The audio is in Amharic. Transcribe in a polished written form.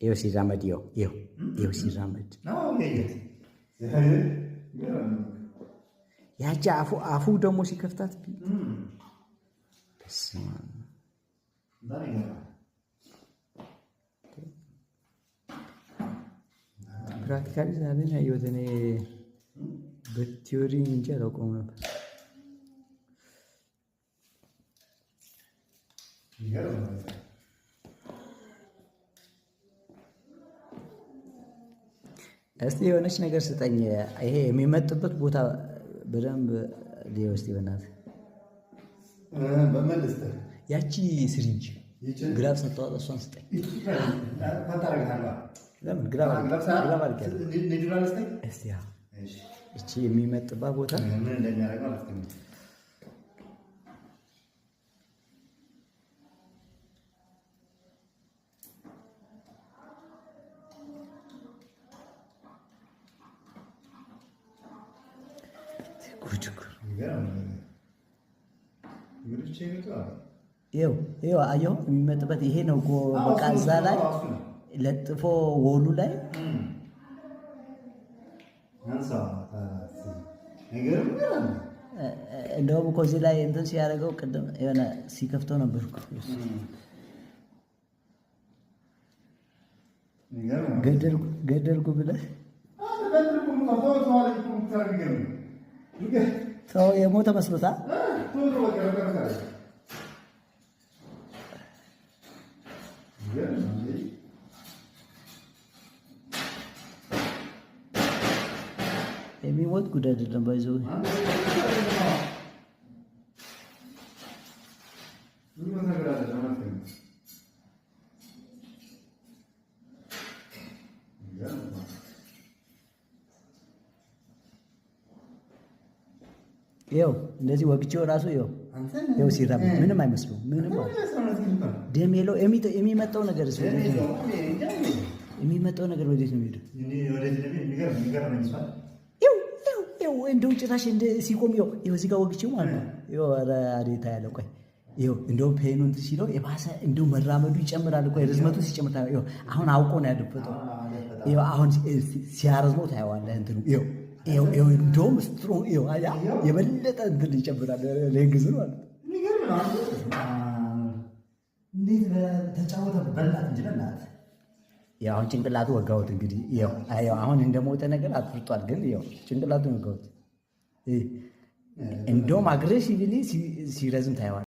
ይኸው ሲራመድ ይኸው ሲራመድ ያቺ አፉ ደግሞ ሲከፍታት ፕራክቲካሊ ዛሬን ያየሁት እኔ በቲዮሪ እንጂ አላውቀውም ነበር። እስቲ የሆነች ነገር ስጠኝ። ይሄ የሚመጥበት ቦታ በደንብ ሊወስድ ይሆናል። ያቺ ስሪንጅ ግራብ ሰጥተዋል። እሷን ስጠኝ። ለምን ግራብ እቺ የሚመጥባት ቦታ ይኸው አየሁ። የሚመጥበት ይሄ ነው እኮ በቃ እዛ ላይ ለጥፎ ወሉ ላይ እንደውም እኮ እዚህ ላይ እንትን ሲያደርገው ቅድም የሆነ ሲከፍተው ነበር እኮ ገደልኩ ብለህ ሰው የሞተ መስሎታል። የሚሞት ጉዳይ አይደለም። ባይዘው ይኸው እንደዚህ ወግቼው ራሱ ይኸው ሲራመድ ምንም አይመስለውም። ምንም ደም የለው። የሚመጣው ነገር የሚመጣው ነገር ወዴት ነው የሚሄደው? እንደው ጭራሽ ሲቆም ይኸው እዚህ ጋር ወግቼው ማለት ነው። ይኸው አዴታ ያለው ቆይ ይኸው እንደው ፔኑን ሲለው የባሰ እንደው መራመዱ ይጨምራል። ቆይ ርዝመቱ ሲጨምር ይኸው አሁን አውቆ ነው ያደፈጠው። ይኸው አሁን ሲያረዝመው ታየዋለህ። እንትኑ ይኸው እንደውም ስትሮንግ የበለጠ እንትን ይጨምራል። ለእንግዝ ማለት ነው። እንዴት ተጫወተ በላት እንጂ በላት። አሁን ጭንቅላቱ ወጋሁት። እንግዲህ አሁን እንደሞተ ነገር አጥፍቷል፣ ግን ጭንቅላቱን ወጋሁት። እንደውም አግሬሲቭሊ ሲረዝም ታየዋለህ።